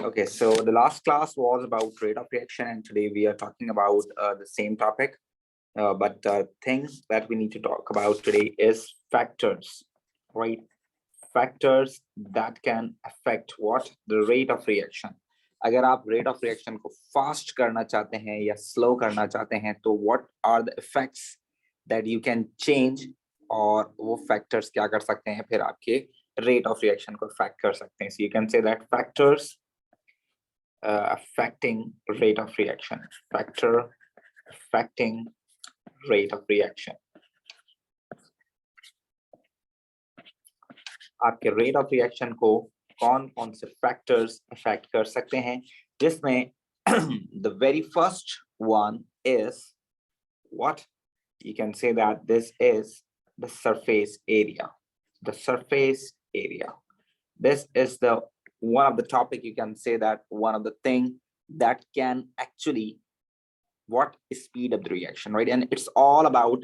Okay, so the last class was about rate of reaction, and today we are talking about the same topic. But the thing that we need to talk about today is factors, right? Factors that can affect what? The rate of reaction. अगर आप rate of reaction को fast करना चाहते हैं या slow करना चाहते हैं, तो what are the effects that you can change, और वो factors क्या कर सकते हैं फिर आपके rate of reaction को affect कर सकते हैं. So you can say that factors affecting rate of reaction. Factor affecting rate of reaction. आपके rate of reaction को कौन कौन से factors affect कर सकते हैं, जिसमें the very first one is what? You can say that this is the surface area. The surface area. This is the one of the topic, you can say that one of the thing that can actually what speed up the reaction, right? And it's all about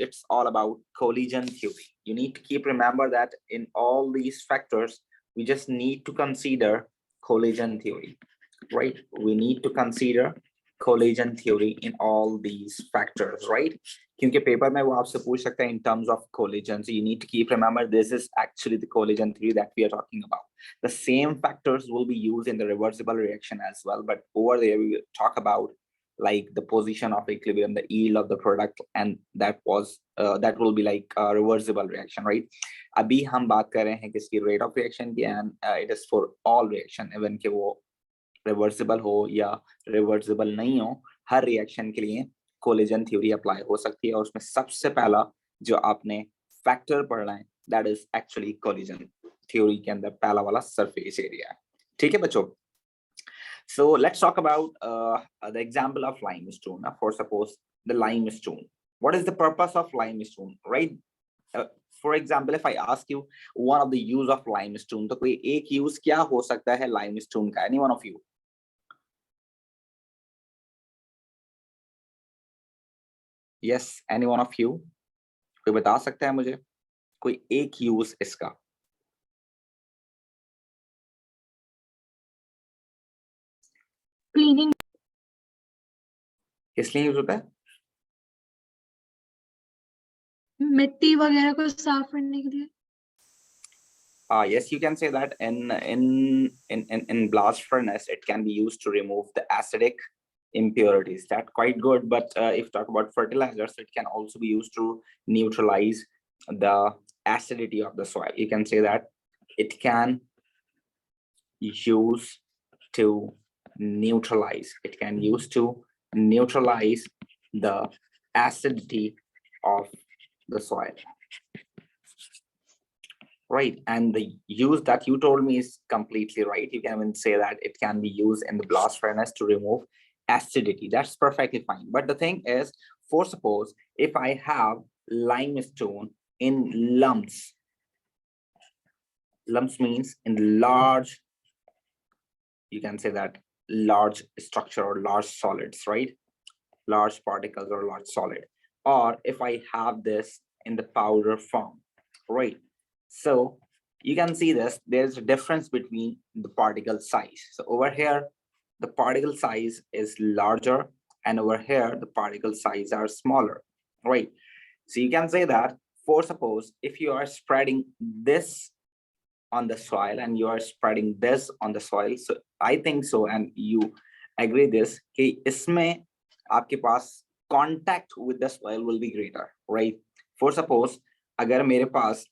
collision theory. You need to keep remember that in all these factors we just need to consider collision theory, right? We need to consider collision theory in all these factors, right? क्योंकि paper में वो आपसे पूछ सकता है in terms of collision, so you need to keep remember this is actually the collision theory that we are talking about. The same factors will be used in the reversible reaction as well, but over there we will talk about like the position of equilibrium, the yield of the product, and that will be like a reversible reaction, right? अभी हम बात कर रहे हैं किसकी rate of reaction की, and it is for all reaction, even कि वो reversible हो या reversible नहीं हो, हर reaction के लिए collision theory apply हो सकती है, और उसमें सबसे पहला जो आपने factor पढ़ना है that is actually collision theory के अंदर पहला वाला surface area है. ठीक है बच्चों? So let's talk about the example of limestone. For suppose the limestone. What is the purpose of limestone, right? For example, if I ask you one of the use of limestone, तो कोई एक use क्या हो सकता है limestone का? Any one of you? Yes, any one of you? कोई बता सकता है मुझे? कोई एक use इसका? Cleaning. किस लिए यूज होता है? मिट्टी वगैरह को साफ करने के लिए. Yes, you can say that in blast furnace it can be used to remove the acidic impurities. That's quite good, but if talk about fertilizers, it can also be used to neutralize the acidity of the soil. You can say that it can use to neutralize. It can use to neutralize the acidity of the soil. Right, and the use that you told me is completely right. You can even say that it can be used in the blast furnace to remove acidity. That's perfectly fine. But the thing is, for suppose if I have limestone in lumps, lumps means in large, you can say that large structure or large solids, right? Large particles or large solid. Or if I have this in the powder form, right? So you can see this, there's a difference between the particle size. So over here, the particle size is larger, and over here, the particle size are smaller, right? So you can say that, for suppose, if you are spreading this on the soil and you are spreading this on the soil, so I think so, and you agree this, कि इसमें आपके पास contact with the soil will be greater, right? For suppose, अगर मेरे पास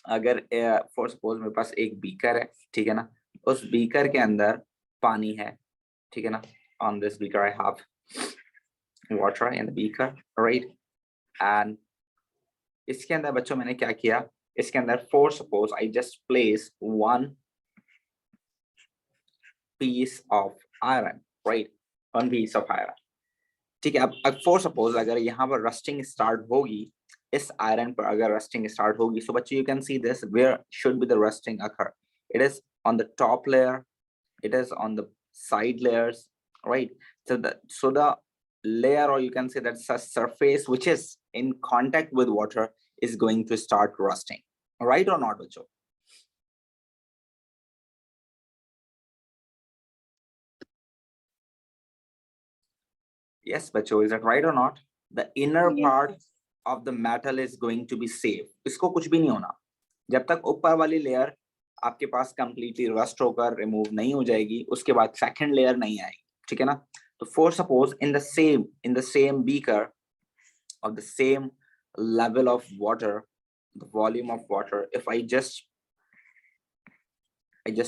अगर for suppose मेरे पास एक beaker है, ठीक है ना, उस बीकर के अंदर पानी है, ठीक है ना, on this beaker I have water in the beaker, right? And इसके अंदर बच्चों मैंने क्या किया, इसके अंदर for suppose I just place one piece of iron, right? One piece of iron, ठीक है. अब for suppose अगर यहाँ पर rusting start होगी, इस iron पर अगर rusting start होगी, so बच्चों you can see this, where should be the rusting occur? It is on the top layer, it is on the side layers, right? So the layer, or you can say that's a surface which is in contact with water, is going to start rusting, right or not बच्चों? Yes, बच्चों, is that right or not? The inner Yes. part of the metal is going to be safe. इसको कुछ भी नहीं होना जब तक ऊपर वाली लेयर आपके पास completely rust होकर remove नहीं हो जाएगी, उसके बाद second layer नहीं आएगी, ठीक है ना? तो for suppose in the same beaker of the same level of water, the volume of water, if I just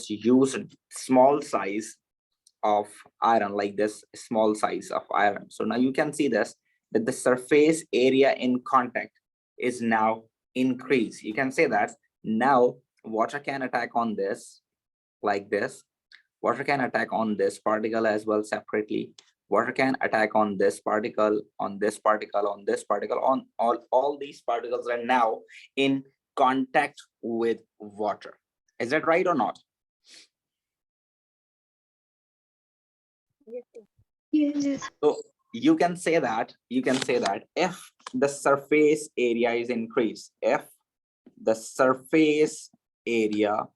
use a small size of iron like this, small size of iron. So now you can see this, that the surface area in contact is now increased. You can say that now water can attack on this like this. Water can attack on this particle as well separately. Water can attack on this particle, on this particle, on this particle, on all these particles are now in contact with water. Is that right or not? Yes. So you can say that if the surface area is increased, if the surface area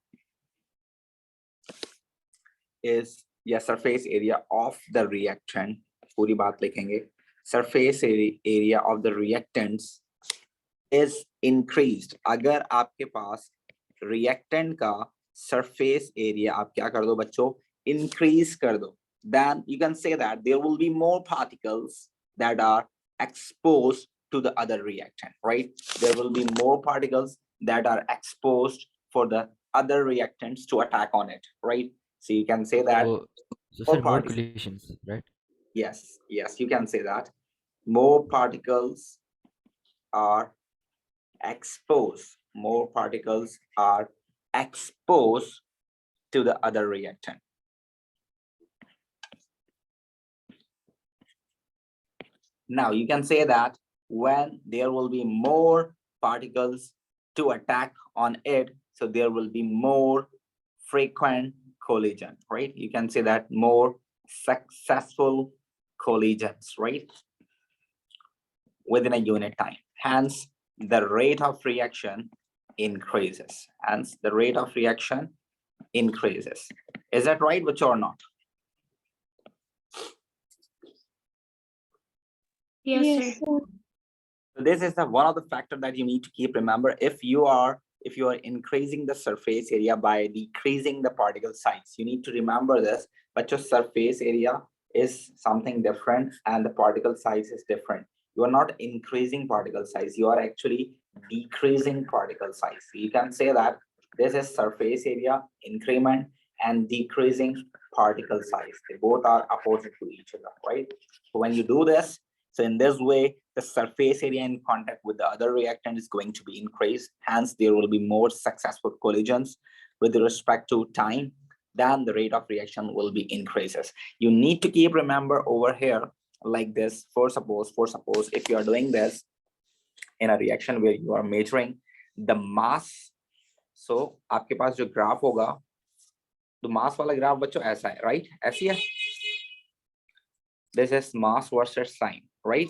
is surface area of the reactant, पूरी बात लिखेंगे, surface area of the reactants is increased. अगर आपके पास reactant का surface area आप क्या कर दो बच्चों, increase कर दो, then you can say that there will be more particles that are exposed to the other reactant, right? There will be more particles that are exposed for the other reactants to attack on it, right? So you can say that So more sir, more particles. collisions, right? Yes, you can say that more particles are exposed. More particles are exposed to the other reactant. Now you can say that when there will be more particles to attack on it, so there will be more frequent collision, right? You can say that more successful collisions, right? Within a unit time. Hence, the rate of reaction increases. Hence, the rate of reaction increases. Is that right, which or not? Yes, sir. So this is the one of the factor that you need to keep remember. If you are increasing the surface area by decreasing the particle size, you need to remember this, but your surface area is something different and the particle size is different. You are not increasing particle size, you are actually decreasing particle size. So you can say that this is surface area increment and decreasing particle size. They both are opposite to each other, right? So when you do this, so in this way, the surface area in contact with the other reactant is going to be increased. Hence, there will be more successful collisions with respect to time. Then the rate of reaction will be increases. You need to keep remember over here like this. For suppose, if you are doing this in a reaction where you are measuring the mass, so आपके पास जो graph होगा, तो mass वाला graph बच्चों ऐसा है, right? ऐसी है. This is mass versus time, right?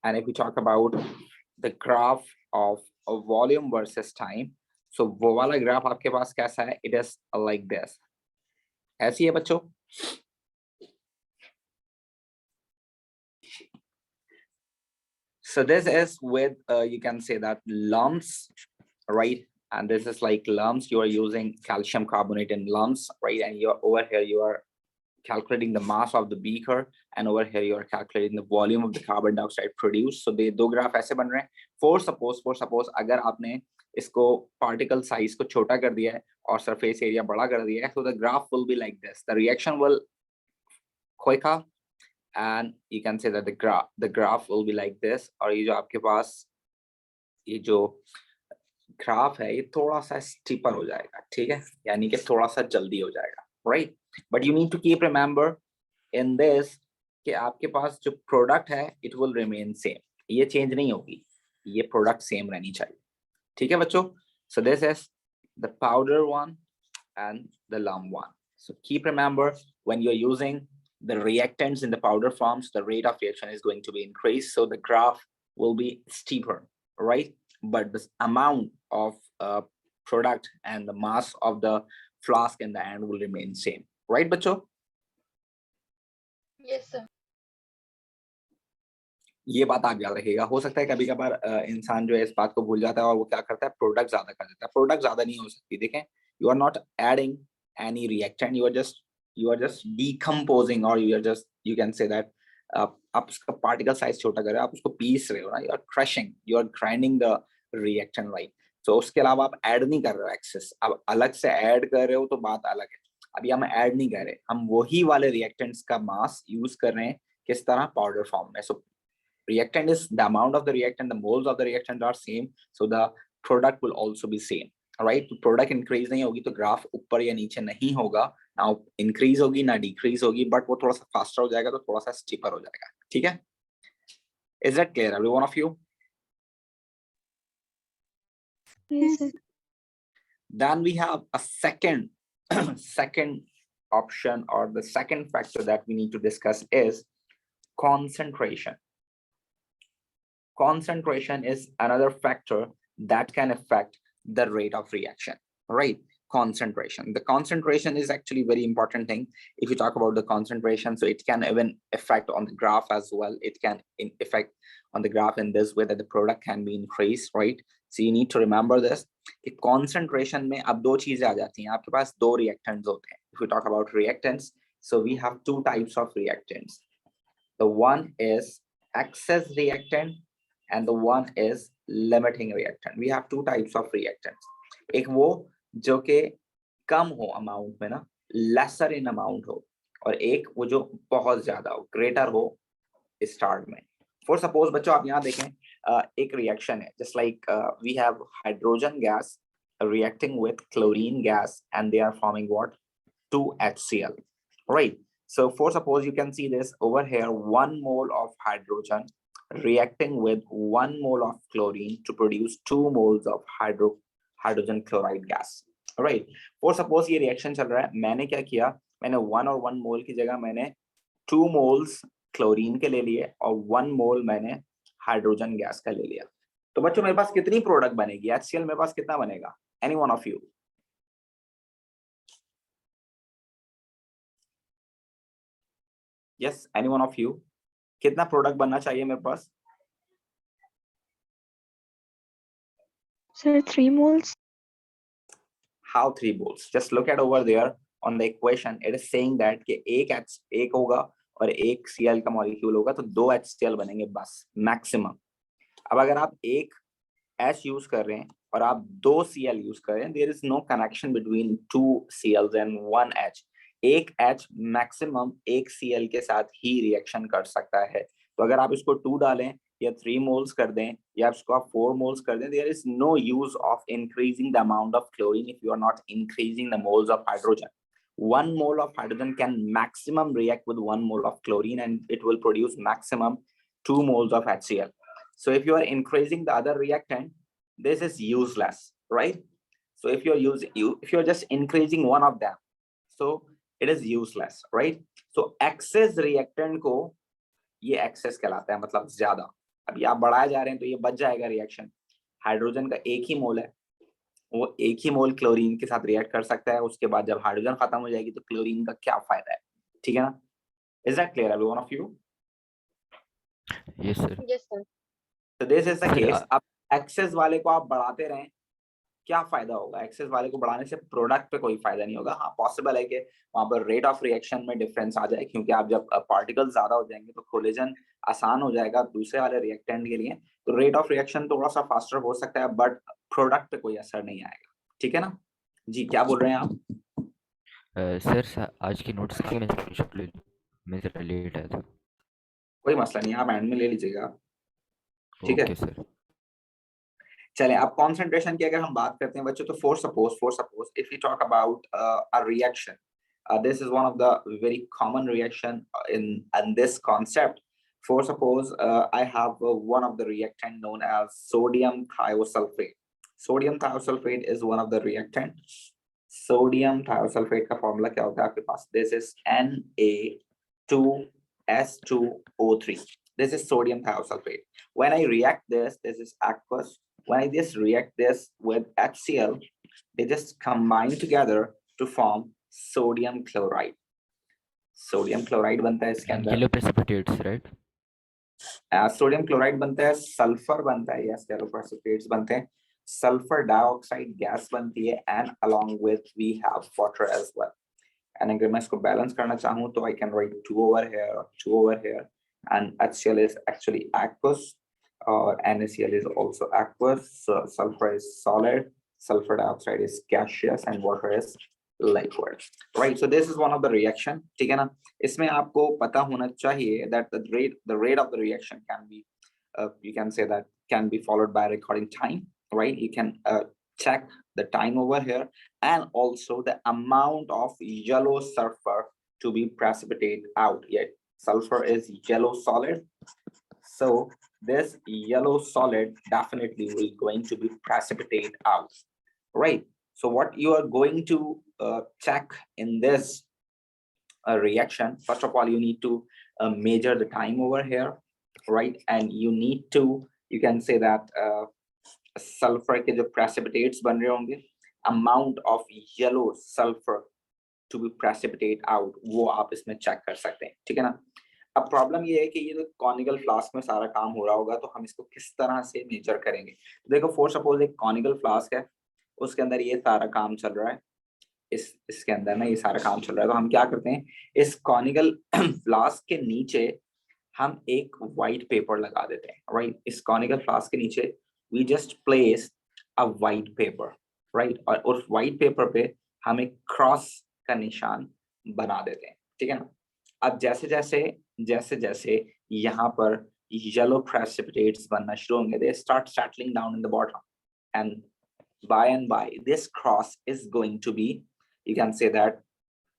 And if we talk about the graph of a volume versus time, so वो वाला graph आपके पास कैसा है? It is like this. ऐसी है बच्चों. So this is with you can say that lumps, right? And this is like lumps. You are using calcium carbonate in lumps, right? And you're over here, you are calculating the mass of the beaker, and over here you are calculating the volume of the carbon dioxide produced. So they दो graph ऐसे बन रहे हैं. For suppose अगर आपने इसको particle size को छोटा कर दिया है और surface area बड़ा कर दिया है, so the graph will be like this. The reaction will quicker, and you can say that the graph will be like this. और ये जो आपके पास ये जो ग्राफ है ये थोड़ा सा स्टीपर हो जाएगा, ठीक है, यानी कि थोड़ा सा जल्दी हो जाएगा, right? But you need to keep remember in this कि आपके पास जो प्रोडक्ट है it will remain same, ये चेंज नहीं होगी, ये प्रोडक्ट सेम रहनी चाहिए, ठीक है बच्चों? So this is the powder one and the lump one. So keep remember when you're using the reactants in the powder forms, the rate of reaction is going to be increased, so the graph will be steeper, right? But the amount of product and the mass of the flask in the end will remain same, right बच्चों? Yes, sir. ये बात आप याद रखिएगा। हो सकता है कभी कभार इंसान जो है इस बात को भूल जाता है और वो क्या करता है, प्रोडक्ट ज्यादा कर देता है। प्रोडक्ट ज्यादा नहीं हो सकती, देखें, you are not adding any reactant, you are just decomposing, और you are just, you can say that आप उसका पार्टिकल साइज छोटा कर रहे हो, आप उसको पीस रहे हो ना, you are crushing, you are grinding the reactant, right. तो उसके अलावा आप ऐड नहीं कर रहे हो एक्सेस, अब अलग से ऐड कर रहे हो तो बात अलग है। अभी हम ऐड नहीं कर रहे, हम वही वाले रिएक्टेंट्स का मास यूज कर रहे हैं, किस तरह, पाउडर फॉर्म में। सो reactant is the amount of the reactant, the moles of the reactant are same, so the product will also be same, right? तो product increase नहीं होगी तो ग्राफ ऊपर या नीचे नहीं होगा, ना increase होगी ना decrease होगी, but वो थोड़ा सा faster हो जाएगा तो थोड़ा सा steeper हो जाएगा, ठीक है? Is that clear, every one of you? Yes, sir. Then we have a second second option, or the second factor that we need to discuss is concentration. Concentration is another factor that can affect the rate of reaction, right? Concentration. The concentration is actually very important thing. If you talk about the concentration, so it can even affect on the graph as well. It can affect on the graph in this way that the product can be increased, right? So you need to remember this. कि concentration में अब दो चीजें आ जाती हैं, आपके पास दो reactants होते हैं. If we talk about reactants, so we have two types of reactants. The one is excess reactant and the one is limiting reactant. We have two types of reactants. एक वो जो के कम हो अमाउंट में ना, lesser in amount हो, और एक वो जो बहुत ज्यादा हो, greater हो स्टार्ट में. For suppose बच्चों आप यहाँ देखें, एक reaction है, just like we have hydrogen gas reacting with chlorine gas and they are forming what? 2HCl, right? So for suppose you can see this over here, 1 mole of hydrogen reacting with 1 mole of chlorine to produce 2 moles of hydrogen chloride gas, right? For suppose ये reaction चल रहा है, मैंने क्या किया, मैंने 1 और 1 mole की जगह मैंने 2 moles क्लोरीन के ले लिए और 1 मोल मैंने हाइड्रोजन गैस का ले लिया. तो बच्चों मेरे पास कितनी प्रोडक्ट बनेगी, HCl मेरे पास कितना बनेगा? Any one of you? Yes, any one of you? कितना प्रोडक्ट बनना चाहिए मेरे पास? Sir, 3 moles. How 3 moles? Just look at over there on the equation. It is saying that कि एक होगा और एक Cl का मॉलिक्यूल होगा तो 2 HCl बनेंगे बस, मैक्सिमम. अब अगर आप एक H यूज कर रहे हैं और आप 2 Cl यूज कर रहे हैं, there is no connection between 2 Cls and 1 H. एक H मैक्सिमम एक Cl के साथ ही रिएक्शन कर सकता है. तो अगर आप इसको 2 डालें या 3 मोल्स कर दें या इसको आप 4 मोल्स कर दें, there is no use of increasing the amount of chlorine if you are not increasing the moles of hydrogen. 1 mole of hydrogen can maximum react with 1 mole of chlorine and it will produce maximum 2 moles of HCl. So if you are increasing the other reactant, this is useless, right? So if you're just increasing one of them, so it is useless, right? So excess reactant को ये excess कहलाता है, मतलब ज्यादा. अभी आप बढ़ाए जा रहे हैं तो ये बच जाएगा रिएक्शन. हाइड्रोजन का एक ही मोल है, वो एक ही मोल क्लोरीन के साथ रिएक्ट कर सकता है. उसके बाद जब हाइड्रोजन खत्म हो जाएगी तो क्लोरीन का क्या फायदा है, ठीक है ना? Is that clear every one of you? Yes, sir. Yes, sir. तो this is the Sir, case. अब एक्सेस वाले को आप बढ़ाते रहें, क्या फायदा होगा? एक्सेस वाले को बढ़ाने से प्रोडक्ट पे कोई फायदा नहीं होगा. हाँ, पॉसिबल है कि वहां पर रेट ऑफ रिएक्शन में डिफरेंस आ जाए, क्योंकि आप जब पार्टिकल्स ज्यादा हो जाएंगे तो कोलिजन आसान हो जाएगा दूसरे वाले रिएक्टेंट के लिए, तो रेट ऑफ रिएक्शन थोड़ा सा फास्टर हो सकता है, बट प्रोडक्ट पे कोई असर नहीं आएगा, ठीक है ना जी? क्या बोल रहे हैं आप? सर आज की नोट्स की मैं स्क्रीनशॉट ले लूं, मैं जरा लेट आया था. कोई मसला नहीं, आप एंड में ले लीजिएगा, ठीक है? Okay sir. चलें, अब कंसंट्रेशन की अगर हम बात करते हैं बच्चों, तो for suppose if you talk about a reaction, this is one of the very common reaction in this concept. For suppose I have one of the reactant known as sodium thiosulfate. Sodium thiosulfate is one of the reactant. Sodium thiosulfate का formula क्या होता है आपके पास? This is Na2S2O3. This is sodium thiosulfate. When I react this is aqueous. When I just react this with HCl, they just combine together to form sodium chloride. Sodium chloride बनता है इसके And अंदर, yellow precipitates, right? Sodium chloride बनता है, sulphur बनता है, yes yellow precipitates बनते हैं, सल्फर डाइऑक्साइड गैस बनती है, and along with we have water as well. And अगर मैं इसको बैलेंस करना चाहूँ तो I can write 2 over here or 2 over here, and HCl is actually aqueous, or NaCl is also aqueous. So sulfur is solid, sulfur dioxide is gaseous, and water is liquid, right? So this is one of the reaction, ठीक है ना? इसमें आपको पता होना चाहिए that the rate of the reaction can be, you can say that can be followed by recording time, right? You can check the time over here, and also the amount of yellow sulfur to be precipitate out. Yet sulfur is yellow solid, so this yellow solid definitely will going to be precipitate out, right? So what you are going to check in this reaction, first of all you need to measure the time over here, right? And you need to, you can say that sulphur के जो precipitates बन रहे होंगे, amount of yellow sulfur to be precipitate out, वो आप इसमें check कर सकते हैं, ठीक है ना? अब प्रॉब्लम ये है कि ये जो कॉनिकल फ्लास्क में सारा काम हो रहा होगा, तो हम इसको किस तरह से मेजर करेंगे? देखो फॉर सपोज एक कॉनिकल फ्लास्क है, उसके अंदर ये सारा काम चल रहा है, इसके अंदर ना ये सारा काम चल रहा है, तो हम क्या करते हैं, इस कॉनिकल फ्लास्क के नीचे हम एक व्हाइट पेपर लगा देते हैं, राइट? इस कॉनिकल फ्लास्क के नीचे we just place a white paper, right? और उस white paper पे हम एक क्रॉस का निशान बना देते हैं, ठीक है ना? अब जैसे जैसे यहाँ पर yellow precipitates बनना शुरू होंगे, they start settling down in the bottom, and by this cross is going to be, you can say that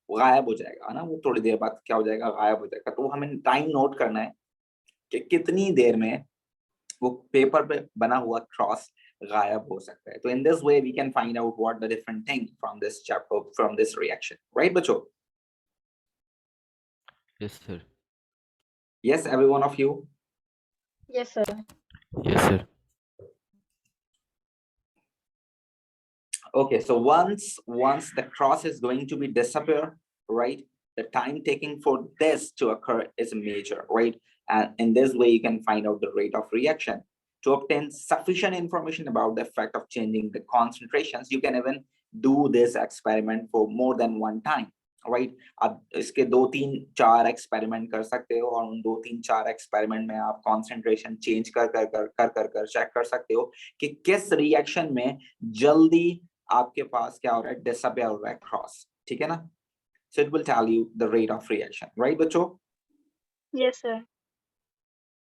गायब हो जाएगा ना, वो थोड़ी देर बाद क्या हो जाएगा, गायब हो जाएगा। तो हमें टाइम नोट करना है कि कितनी देर में वो पेपर पे बना हुआ क्रॉस गायब हो सकता है। तो in this way we can find out what the different thing from this chapter, from this reaction, right बच्चों? Yes, sir. Yes every one of you? Yes, sir. Yes, sir. Okay, so once the cross is going to be disappear, right, the time taking for this to occur is major, right? And in this way you can find out the rate of reaction. To obtain sufficient information about the effect of changing the concentrations, you can even do this experiment for more than one time, right? अब इसके 2-3-4 experiment कर सकते हो, और उन 2-3-4 experiment में आप concentration change कर चेक कर सकते हो कि किस रिएक्शन में जल्दी आपके पास क्या हो रहा है, डिसअपियर हो रहा है क्रॉस, ठीक है ना? So it will tell you the rate of reaction, right बच्चों? Yes, sir.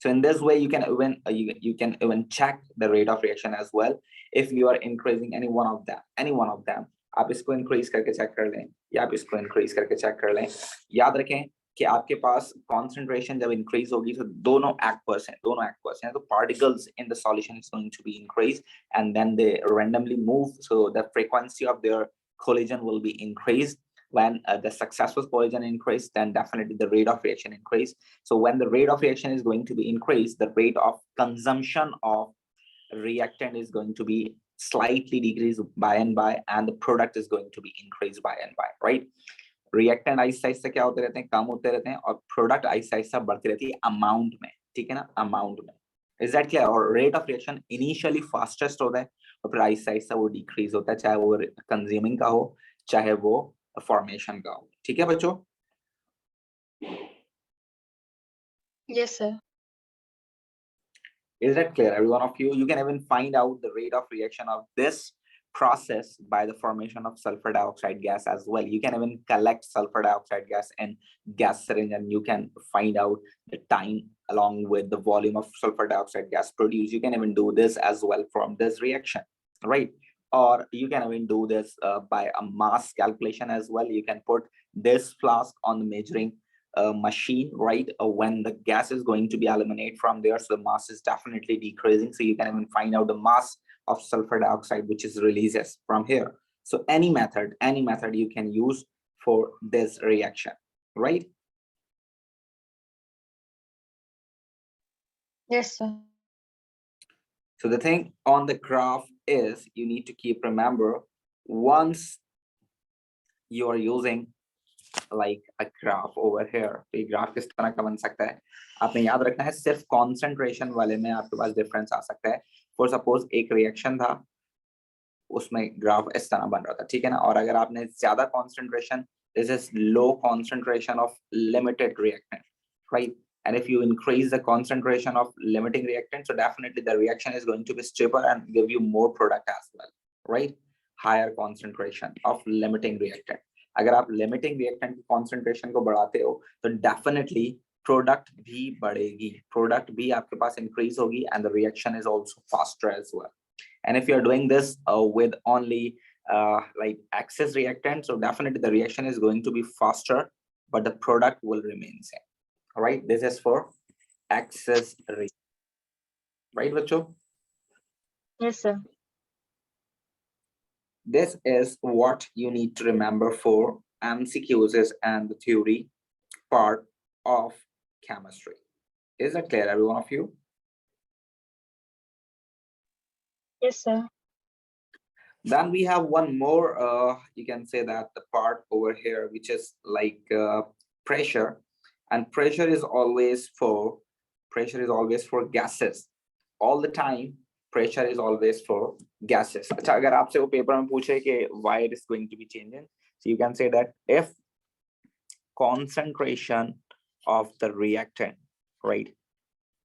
So in this way you can even check the rate of reaction as well if you are increasing any one of them. आप इसको increase करके check कर लें, या आप इसको increase करके चेक कर लें। याद रखें कि आपके पास concentration जब increase होगी तो दोनों aqueous हैं, तो particles in the solution is going to be increased, and then they randomly move, so the frequency of their collision will be increased. When the successful collision increase, then definitely the rate of reaction increase. So when the rate of reaction is going to be increased, the rate of consumption of reactant is going to be slightly decreased by and by, and the product is going to be increased by and by, right? Reactant Aahista Aahista क्या होते रहते हैं, कम होते रहते हैं, और product Aahista Aahista बढ़ती रहती है amount में, ठीक है ना, amount में। Is that clear? और rate of reaction initially fastest होता है, और फिर आहिस्ता आहिस्ता वो decrease होता है, चाहे वो consuming का हो, चाहे वो formation का हो, ठीक है बच्चों? Yes, sir. Is that clear, every one of you? You can even find out the rate of reaction of this process by the formation of sulfur dioxide gas as well. You can even collect sulfur dioxide gas in gas syringe, and you can find out the time along with the volume of sulfur dioxide gas produced. You can even do this as well from this reaction, right? Or you can even do this by a mass calculation as well. You can put this flask on the measuring machine, right? When the gas is going to be eliminated from there, so the mass is definitely decreasing. So you can even find out the mass of sulfur dioxide which is releases from here. So any method you can use for this reaction, right? Yes, sir. So the thing on the graph is you need to keep remember, once you are using like a graph over here. तो ये graph किस तरह का बन सकता है? आपने याद रखना है सिर्फ concentration वाले में आपके पास difference आ सकता है. For suppose एक reaction था, उसमें ग्राफ इस तरह बन रहा था, ठीक है ना? और अगर आपने ज्यादा concentration, this is low concentration of limited reactant, right? And if you increase the concentration of limiting reactant, so definitely the reaction is going to be cheaper and give you more product as well, right? Higher concentration of limiting reactant. अगर आप limiting reactant की concentration को बढ़ाते हो, तो definitely product भी बढ़ेगी, product भी आपके पास increase होगी, and the reaction is also faster as well. And if you're doing this with only like excess reactant, so definitely the reaction is going to be faster, but the product will remain same. All right, this is for excess reaction. Right, Vacho? Yes, sir. This is what you need to remember for MCQs and the theory part of chemistry. Is that clear, every one of you? Yes, sir. Then we have one more, you can say that the part over here, which is like pressure, and pressure is always for gases. All the time, pressure is always for gases. अच्छा, अगर आपसे वो paper में पूछे कि why it is going to be changing, so you can say that if concentration of the reactant, right,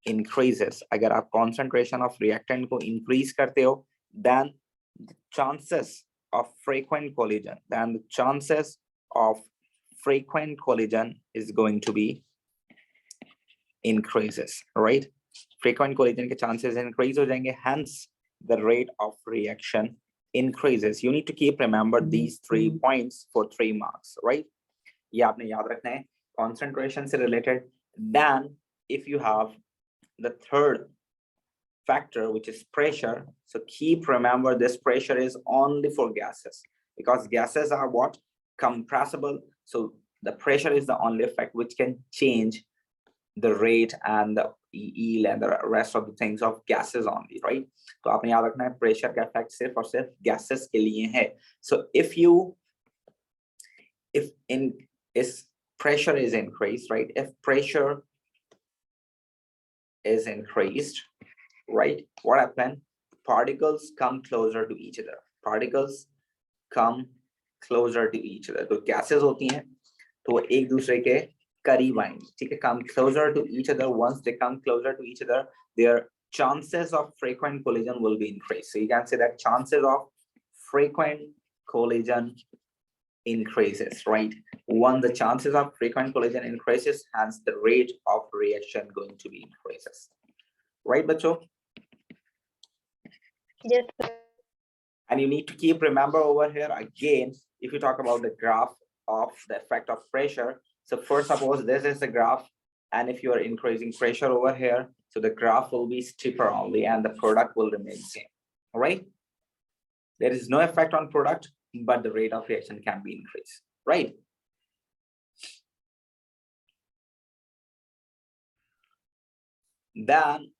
increases, अगर आप concentration of reactant को increase करते हो, then the chances of frequent collision, is going to be increases, right? Frequent collision के chances increase हो जाएंगे, hence the rate of reaction increases. You need to keep remember these 3 points for 3 marks, right? ये आपने याद रखना है, concentration से related. Then if you have the third factor, which is pressure, so keep remember this pressure is only for gases, because gases are what? Compressible. So the pressure is the only effect which can change the rate and the yield and the rest of the things of gases only, right? तो आपने याद रखना है pressure का effect सिर्फ और सिर्फ gases के लिए है. So if pressure is increased, right? If pressure is increased, right, what happened? Particles come closer to each other. Particles come closer to each other. तो gases होती हैं तो वो एक दूसरे के करीब आएंगे, ठीक है? Come closer to each other. Once they come closer to each other, their chances of frequent collision will be increased. So you can say that chances of frequent collision increases, right? When the chances of frequent collision increases, hence the rate of reaction going to be increases, right, Bacho? Yes, sir. And you need to keep remember over here again, if you talk about the graph of the effect of pressure. So first, suppose this is the graph, and if you are increasing pressure over here, so the graph will be steeper only and the product will remain same. All right, there is no effect on product, but the rate of reaction can be increased, right? Then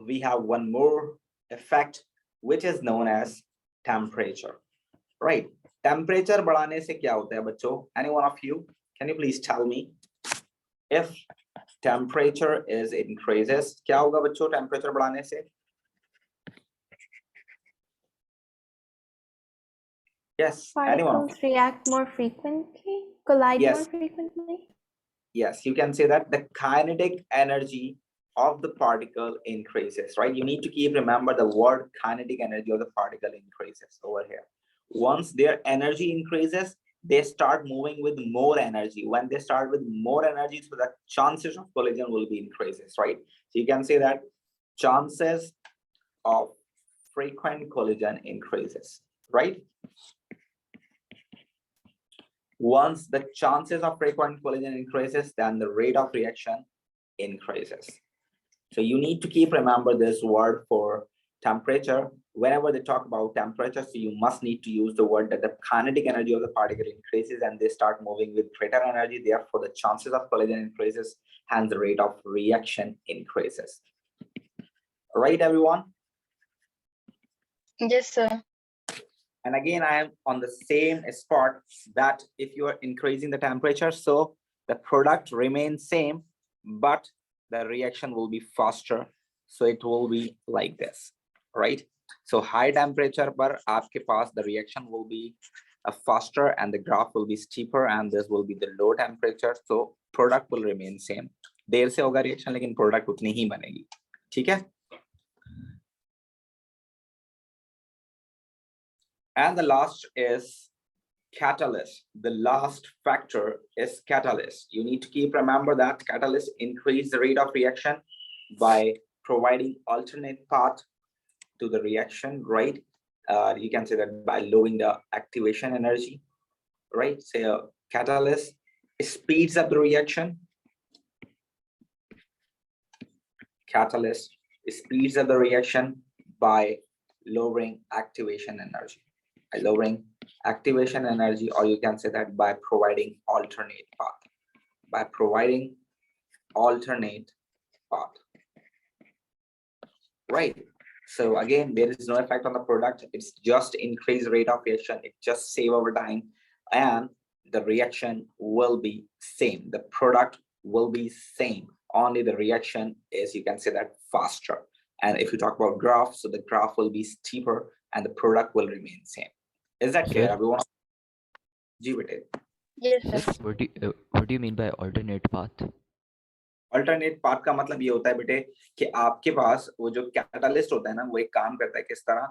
we have one more effect, which is known as temperature, right? Temperature बढ़ाने से क्या होता है बच्चों? Any one of you, can you please tell me if temperature is increases, क्या होगा बच्चों temperature बढ़ाने से? Yes, anyone? Particles react more frequently, collide more Yes. frequently. Yes, you can say that the kinetic energy of the particle increases, right? You need to keep remember the word kinetic energy of the particle increases over here. Once their energy increases, they start moving with more energy. When they start with more energy, so the chances of collision will be increases, right? So you can say that chances of frequent collision increases, right? Once the chances of frequent collision increases, then the rate of reaction increases. So you need to keep remember this word for temperature. Whenever they talk about temperature, so you must need to use the word that the kinetic energy of the particle increases and they start moving with greater energy. Therefore, the chances of collision increases, hence the rate of reaction increases. All right, everyone? Yes, sir. And again, I am on the same spot that if you are increasing the temperature, so the product remains same, but the reaction will be faster. So it will be like this, right? So high temperature पर आपके पास the reaction will be faster and the graph will be steeper, and this will be the low temperature. So product will remain same. देर से होगा reaction लेकिन product उतनी ही बनेगी, ठीक है? And the last is catalyst. The last factor is catalyst. You need to keep remember that catalyst increase the rate of reaction by providing alternate path to the reaction, right? You can say that by lowering the activation energy, right? Say a catalyst speeds up the reaction. Catalyst speeds up the reaction by lowering activation energy. By lowering activation energy, or you can say that by providing alternate path. By providing alternate path. Right. So again, there is no effect on the product. It's just increased rate of reaction. It just save over time, and the reaction will be same. The product will be same. Only the reaction is, you can say that, faster. And if you talk about graph, so the graph will be steeper and the product will remain same. Is that clear, Sir? everyone? जी बेटे. Yes, sir. Sir, what do you mean by alternate path? Alternate path का मतलब ये होता है बेटे कि आपके पास वो जो कैटलिस्ट होता है ना, वो एक काम करता है किस तरह,